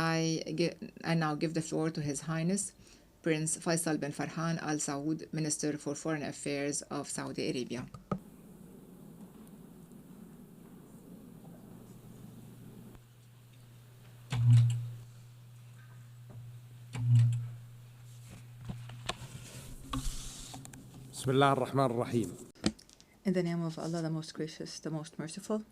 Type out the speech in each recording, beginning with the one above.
I now give the floor to His Highness Prince Faisal bin Farhan Al Saud, Minister for Foreign Affairs of Saudi Arabia. Bismillah ar-Rahman ar-Rahim. In the name of Allah, the most gracious, the most merciful.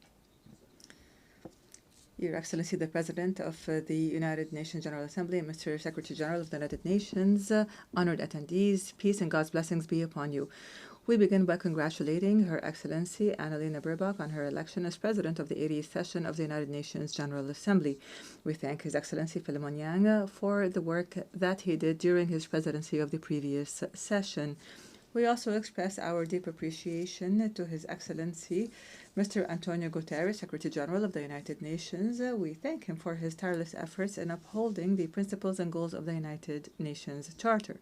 Your Excellency, the President of the United Nations General Assembly, Mr. Secretary General of the United Nations, honored attendees, peace and God's blessings be upon you. We begin by congratulating Her Excellency Annalena Baerbock on her election as President of the 80th session of the United Nations General Assembly. We thank His Excellency Philemon Yang for the work that he did during his presidency of the previous session. We also express our deep appreciation to His Excellency Mr. Antonio Guterres, Secretary General of the United Nations. We thank him for his tireless efforts in upholding the principles and goals of the United Nations Charter.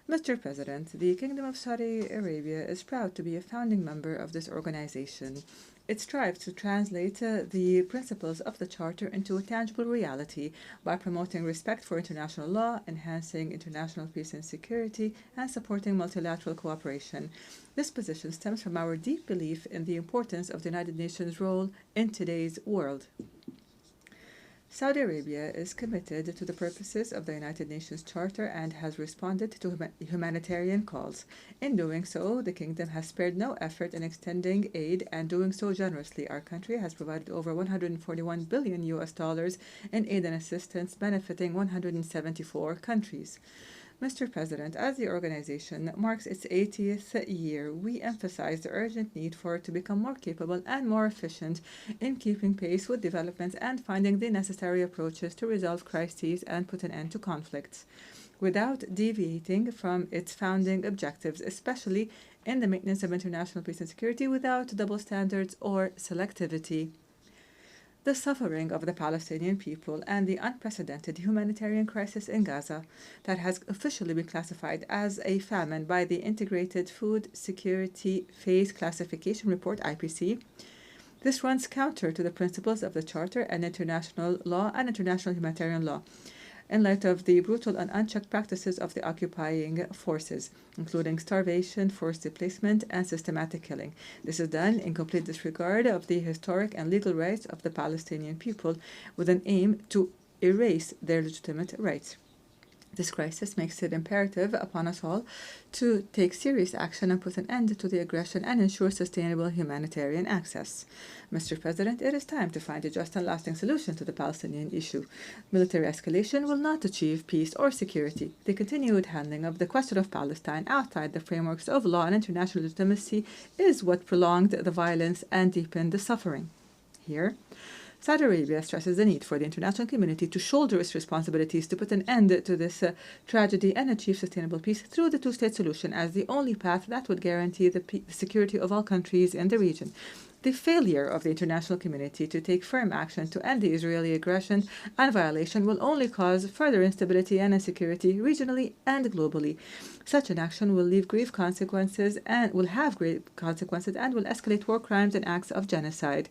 Mr. President, the Kingdom of Saudi Arabia is proud to be a founding member of this organization. It strives to translate the principles of the Charter into a tangible reality by promoting respect for international law, enhancing international peace and security, and supporting multilateral cooperation. This position stems from our deep belief in the importance of the United Nations' role in today's world. Saudi Arabia is committed to the purposes of the United Nations Charter and has responded to humanitarian calls. In doing so, the Kingdom has spared no effort in extending aid and doing so generously. Our country has provided over $141 billion in aid and assistance benefiting 174 countries. Mr. President, as the organization marks its 80th year, we emphasize the urgent need for it to become more capable and more efficient in keeping pace with developments and finding the necessary approaches to resolve crises and put an end to conflicts, without deviating from its founding objectives, especially in the maintenance of international peace and security, without double standards or selectivity. The suffering of the Palestinian people and the unprecedented humanitarian crisis in Gaza that has officially been classified as a famine by the Integrated Food Security Phase Classification Report, IPC. This runs counter to the principles of the Charter and international law and international humanitarian law, in light of the brutal and unchecked practices of the occupying forces, including starvation, forced displacement, and systematic killing. This is done in complete disregard of the historic and legal rights of the Palestinian people, with an aim to erase their legitimate rights. This crisis makes it imperative upon us all to take serious action and put an end to the aggression and ensure sustainable humanitarian access. Mr. President, it is time to find a just and lasting solution to the Palestinian issue. Military escalation will not achieve peace or security. The continued handling of the question of Palestine outside the frameworks of law and international legitimacy is what prolonged the violence and deepened the suffering. Here, Saudi Arabia stresses the need for the international community to shoulder its responsibilities to put an end to this tragedy and achieve sustainable peace through the two-state solution as the only path that would guarantee the security of all countries in the region. The failure of the international community to take firm action to end the Israeli aggression and violation will only cause further instability and insecurity regionally and globally. Such an action will leave grave consequences and will escalate war crimes and acts of genocide.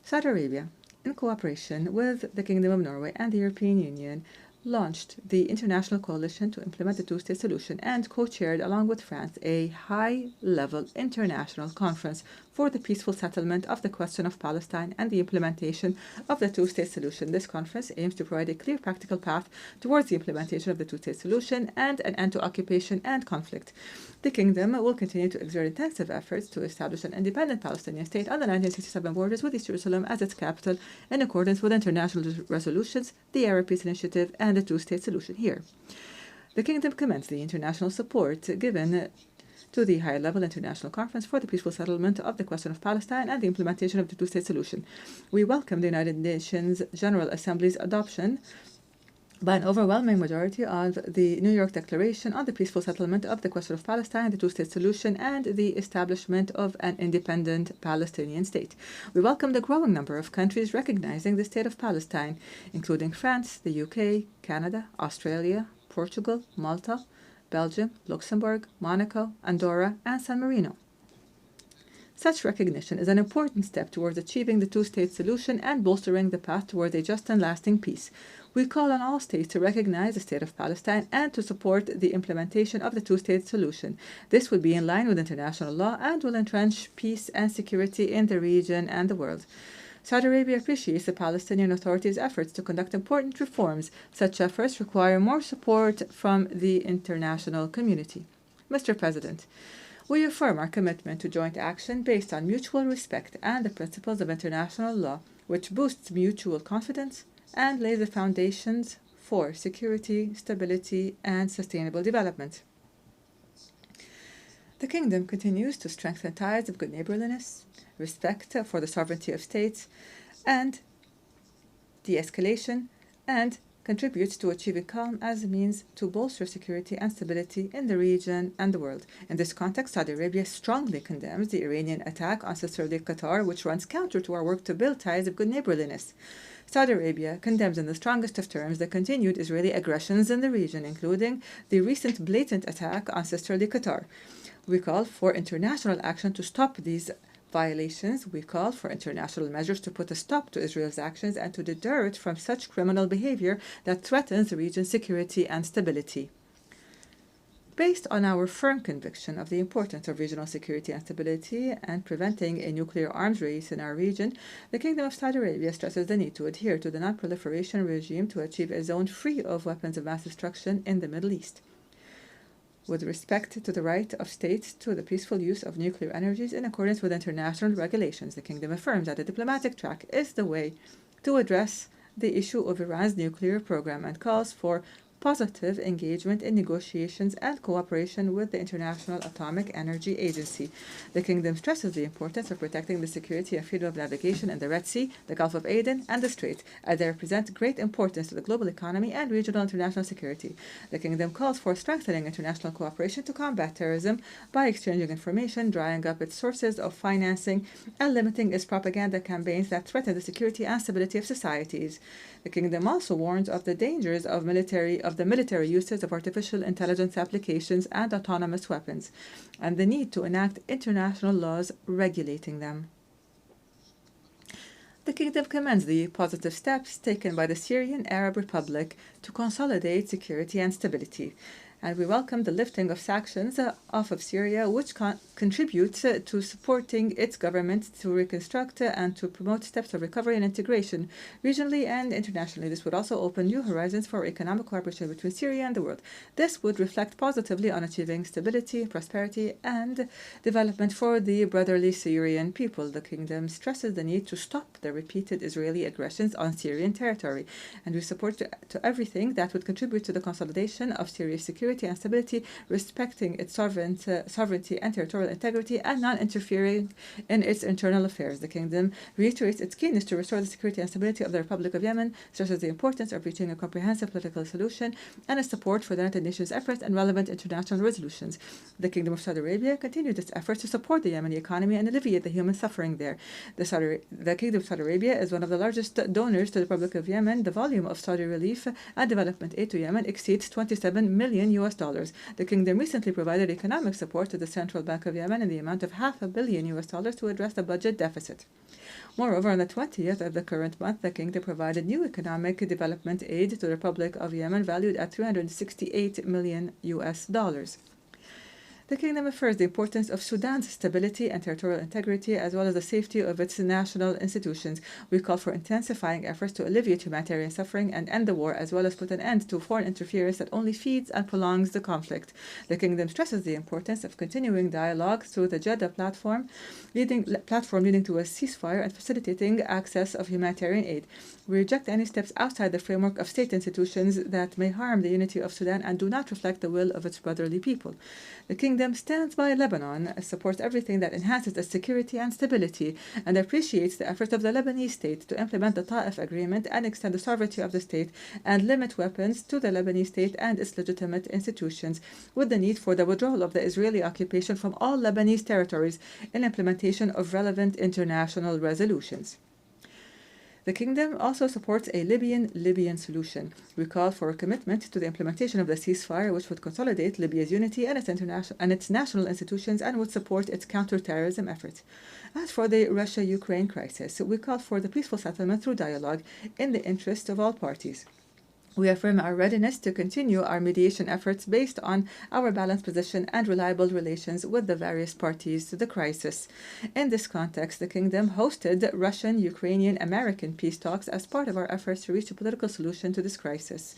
Saudi Arabia, in cooperation with the Kingdom of Norway and the European Union, launched the International Coalition to Implement the Two-State Solution and co-chaired, along with France, a high-level international conference for the peaceful settlement of the question of Palestine and the implementation of the two-state solution. This conference aims to provide a clear practical path towards the implementation of the two-state solution and an end to occupation and conflict. The Kingdom will continue to exert intensive efforts to establish an independent Palestinian state on the 1967 borders with East Jerusalem as its capital in accordance with international resolutions, the Arab Peace Initiative, and the two-state solution here. The Kingdom commends the international support given to the high-level international conference for the peaceful settlement of the question of Palestine and the implementation of the two-state solution. We welcome the United Nations General Assembly's adoption by an overwhelming majority of the New York Declaration on the peaceful settlement of the question of Palestine, the two-state solution, and the establishment of an independent Palestinian state. We welcome the growing number of countries recognizing the state of Palestine, including France, the UK, Canada, Australia, Portugal, Malta, Belgium, Luxembourg, Monaco, Andorra, and San Marino. Such recognition is an important step towards achieving the two-state solution and bolstering the path towards a just and lasting peace. We call on all states to recognize the State of Palestine and to support the implementation of the two-state solution. This will be in line with international law and will entrench peace and security in the region and the world. Saudi Arabia appreciates the Palestinian Authority's efforts to conduct important reforms. Such efforts require more support from the international community. Mr. President, we affirm our commitment to joint action based on mutual respect and the principles of international law, which boosts mutual confidence and lays the foundations for security, stability, and sustainable development. The Kingdom continues to strengthen ties of good neighborliness, respect for the sovereignty of states, and de-escalation, and contributes to achieving calm as a means to bolster security and stability in the region and the world. In this context, Saudi Arabia strongly condemns the Iranian attack on sisterly Qatar, which runs counter to our work to build ties of good neighborliness. Saudi Arabia condemns in the strongest of terms the continued Israeli aggressions in the region, including the recent blatant attack on sisterly Qatar. We call for international action to stop these violations. We call for international measures to put a stop to Israel's actions and to deter it from such criminal behavior that threatens the region's security and stability. Based on our firm conviction of the importance of regional security and stability and preventing a nuclear arms race in our region, the Kingdom of Saudi Arabia stresses the need to adhere to the non-proliferation regime to achieve a zone free of weapons of mass destruction in the Middle East. With respect to the right of states to the peaceful use of nuclear energies in accordance with international regulations, the Kingdom affirms that the diplomatic track is the way to address the issue of Iran's nuclear program and calls for positive engagement in negotiations and cooperation with the International Atomic Energy Agency. The Kingdom stresses the importance of protecting the security and freedom of navigation in the Red Sea, the Gulf of Aden, and the Strait, as they represent great importance to the global economy and regional international security. The Kingdom calls for strengthening international cooperation to combat terrorism by exchanging information, drying up its sources of financing, and limiting its propaganda campaigns that threaten the security and stability of societies. The Kingdom also warns of the dangers of the military uses of artificial intelligence applications and autonomous weapons, and the need to enact international laws regulating them. The Kingdom commends the positive steps taken by the Syrian Arab Republic to consolidate security and stability, and we welcome the lifting of sanctions off of Syria, which contributes to supporting its government to reconstruct and to promote steps of recovery and integration regionally and internationally. This would also open new horizons for economic cooperation between Syria and the world. This would reflect positively on achieving stability, prosperity, and development for the brotherly Syrian people. The Kingdom stresses the need to stop the repeated Israeli aggressions on Syrian territory, and we support to everything that would contribute to the consolidation of Syria's security and stability, respecting its sovereignty and territorial integrity, and non-interfering in its internal affairs. The Kingdom reiterates its keenness to restore the security and stability of the Republic of Yemen, stresses the importance of reaching a comprehensive political solution, and its support for the United Nations efforts and relevant international resolutions. The Kingdom of Saudi Arabia continued its efforts to support the Yemeni economy and alleviate the human suffering there. The Kingdom of Saudi Arabia is one of the largest donors to the Republic of Yemen. The volume of Saudi relief and development aid to Yemen exceeds $27 million. The Kingdom recently provided economic support to the Central Bank of Yemen in the amount of $500 million to address the budget deficit. Moreover, on the 20th of the current month, the Kingdom provided new economic development aid to the Republic of Yemen valued at $368 million. The Kingdom affirms the importance of Sudan's stability and territorial integrity, as well as the safety of its national institutions. We call for intensifying efforts to alleviate humanitarian suffering and end the war, as well as put an end to foreign interference that only feeds and prolongs the conflict. The Kingdom stresses the importance of continuing dialogue through the Jeddah platform leading to a ceasefire and facilitating access of humanitarian aid. We reject any steps outside the framework of state institutions that may harm the unity of Sudan and do not reflect the will of its brotherly people. The Kingdom stands by Lebanon, supports everything that enhances its security and stability, and appreciates the efforts of the Lebanese state to implement the Ta'if Agreement and extend the sovereignty of the state and limit weapons to the Lebanese state and its legitimate institutions, with the need for the withdrawal of the Israeli occupation from all Lebanese territories in implementation of relevant international resolutions. The Kingdom also supports a Libyan solution. We call for a commitment to the implementation of the ceasefire, which would consolidate Libya's unity and its national institutions and would support its counter-terrorism efforts. As for the Russia-Ukraine crisis, we call for the peaceful settlement through dialogue in the interest of all parties. We affirm our readiness to continue our mediation efforts based on our balanced position and reliable relations with the various parties to the crisis. In this context, the Kingdom hosted Russian, Ukrainian, American peace talks as part of our efforts to reach a political solution to this crisis.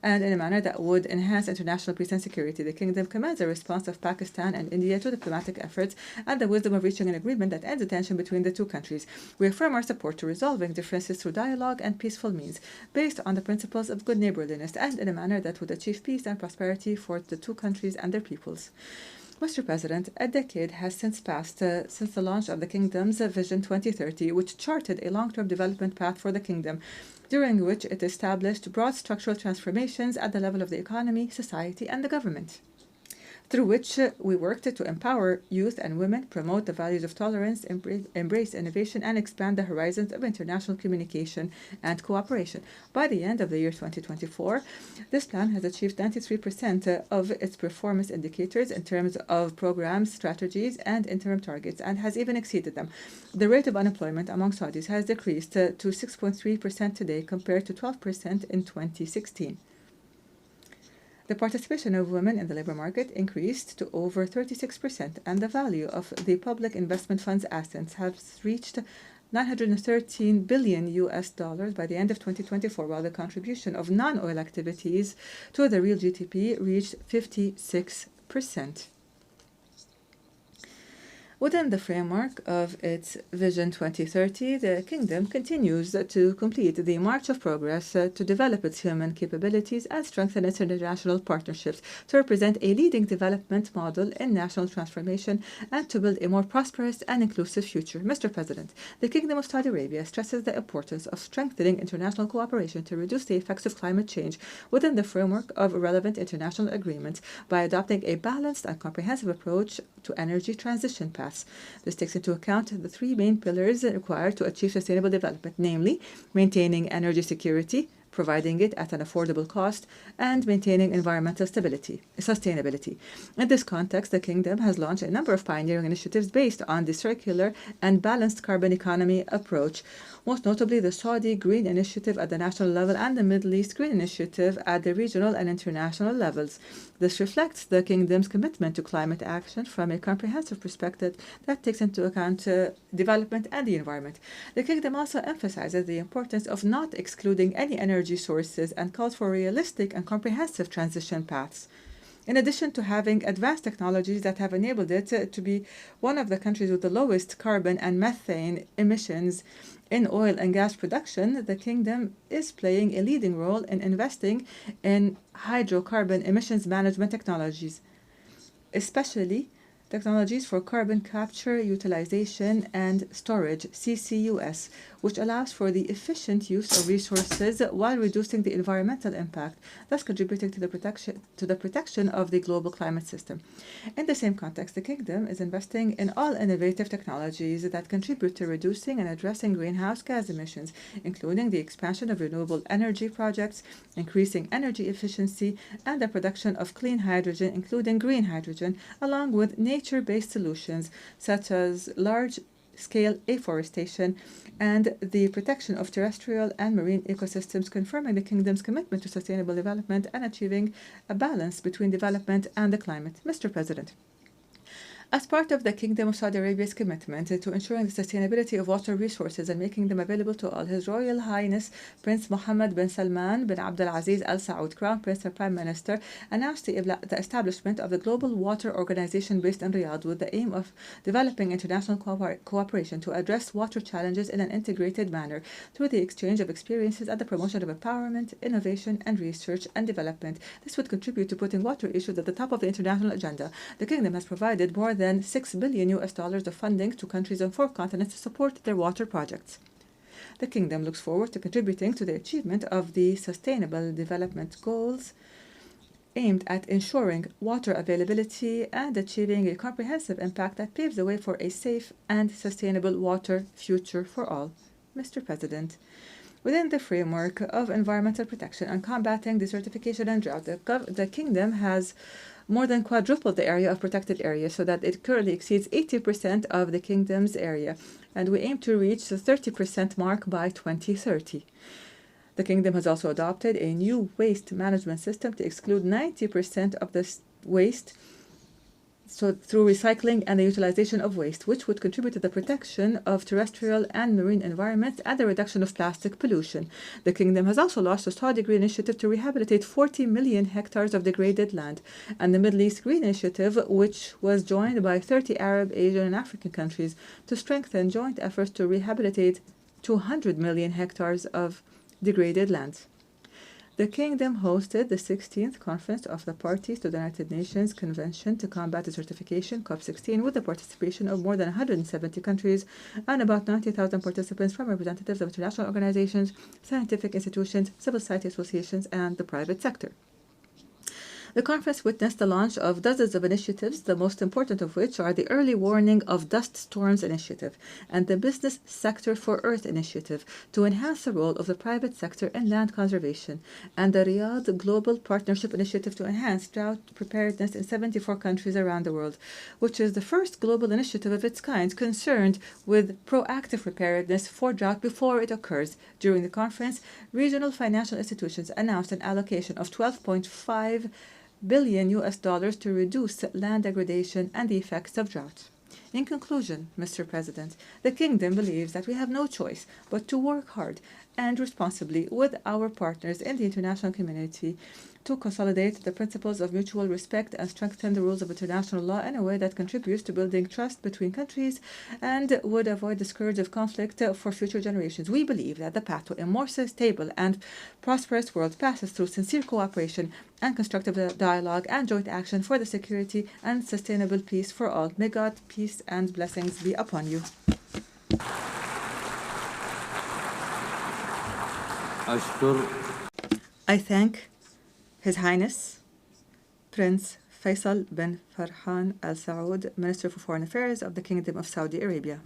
And in a manner that would enhance international peace and security, the Kingdom commends the response of Pakistan and India to diplomatic efforts and the wisdom of reaching an agreement that ends the tension between the two countries. We affirm our support to resolving differences through dialogue and peaceful means, based on the principles of good neighborliness and in a manner that would achieve peace and prosperity for the two countries and their peoples. Mr. President, a decade has since passed since the launch of the Kingdom's Vision 2030, which charted a long-term development path for the Kingdom, during which it established broad structural transformations at the level of the economy, society, and the government, through which we worked to empower youth and women, promote the values of tolerance, embrace innovation, and expand the horizons of international communication and cooperation. By the end of the year 2024, this plan has achieved 93% of its performance indicators in terms of programs, strategies, and interim targets, and has even exceeded them. The rate of unemployment among Saudis has decreased to 6.3% today compared to 12% in 2016. The participation of women in the labor market increased to over 36%, and the value of the public investment fund's assets has reached $913 billion by the end of 2024, while the contribution of non-oil activities to the real GDP reached 56%. Within the framework of its Vision 2030, the Kingdom continues to complete the march of progress to develop its human capabilities and strengthen its international partnerships to represent a leading development model in national transformation and to build a more prosperous and inclusive future. Mr. President, the Kingdom of Saudi Arabia stresses the importance of strengthening international cooperation to reduce the effects of climate change within the framework of relevant international agreements by adopting a balanced and comprehensive approach to energy transition paths. This takes into account the three main pillars required to achieve sustainable development, namely maintaining energy security, providing it at an affordable cost, and maintaining environmental sustainability. In this context, the Kingdom has launched a number of pioneering initiatives based on the circular and balanced carbon economy approach, most notably the Saudi Green Initiative at the national level and the Middle East Green Initiative at the regional and international levels. This reflects the Kingdom's commitment to climate action from a comprehensive perspective that takes into account development and the environment. The Kingdom also emphasizes the importance of not excluding any energy sources and calls for realistic and comprehensive transition paths. In addition to having advanced technologies that have enabled it to be one of the countries with the lowest carbon and methane emissions in oil and gas production, the Kingdom is playing a leading role in investing in hydrocarbon emissions management technologies, especially technologies for carbon capture, utilization, and storage, CCUS, which allows for the efficient use of resources while reducing the environmental impact, thus contributing to the protection of the global climate system. In the same context, the Kingdom is investing in all innovative technologies that contribute to reducing and addressing greenhouse gas emissions, including the expansion of renewable energy projects, increasing energy efficiency, and the production of clean hydrogen, including green hydrogen, along with nature-based solutions such as large-scale afforestation and the protection of terrestrial and marine ecosystems, confirming the Kingdom's commitment to sustainable development and achieving a balance between development and the climate. Mr. President, as part of the Kingdom of Saudi Arabia's commitment to ensuring the sustainability of water resources and making them available to all, His Royal Highness Prince Mohammed bin Salman bin Abdul Aziz Al Saud, Crown Prince and Prime Minister, announced the establishment of the Global Water Organization based in Riyadh with the aim of developing international cooperation to address water challenges in an integrated manner through the exchange of experiences and the promotion of empowerment, innovation, and research and development. This would contribute to putting water issues at the top of the international agenda. The Kingdom has provided more than $6 billion of funding to countries on 4 continents to support their water projects. The Kingdom looks forward to contributing to the achievement of the Sustainable Development Goals aimed at ensuring water availability and achieving a comprehensive impact that paves the way for a safe and sustainable water future for all. Mr. President, within the framework of environmental protection and combating desertification and drought, the Kingdom has more than quadrupled the area of protected area so that it currently exceeds 80% of the Kingdom's area, and we aim to reach the 30% mark by 2030. The Kingdom has also adopted a new waste management system to exclude 90% of the waste, so through recycling and the utilization of waste, which would contribute to the protection of terrestrial and marine environments and the reduction of plastic pollution. The Kingdom has also launched a Saudi Green Initiative to rehabilitate 40 million hectares of degraded land, and the Middle East Green Initiative, which was joined by 30 Arab, Asian, and African countries to strengthen joint efforts to rehabilitate 200 million hectares of degraded lands. The Kingdom hosted the 16th Conference of the Parties to the United Nations Convention to Combat Desertification, COP16, with the participation of more than 170 countries and about 90,000 participants from representatives of international organizations, scientific institutions, civil society associations, and the private sector. The conference witnessed the launch of dozens of initiatives, the most important of which are the Early Warning of Dust Storms Initiative and the Business Sector for Earth Initiative to enhance the role of the private sector in land conservation, and the Riyadh Global Partnership Initiative to enhance drought preparedness in 74 countries around the world, which is the first global initiative of its kind concerned with proactive preparedness for drought before it occurs. During the conference, regional financial institutions announced an allocation of $12.5 billion to reduce land degradation and the effects of drought. In conclusion, Mr. President, the Kingdom believes that we have no choice but to work hard and responsibly with our partners in the international community to consolidate the principles of mutual respect and strengthen the rules of international law in a way that contributes to building trust between countries and would avoid the scourge of conflict for future generations. We believe that the path to a more stable and prosperous world passes through sincere cooperation and constructive dialogue and joint action for the security and sustainable peace for all. May God, peace and blessings be upon you. I thank His Highness Prince Faisal bin Farhan Al Saud, Minister for Foreign Affairs of the Kingdom of Saudi Arabia.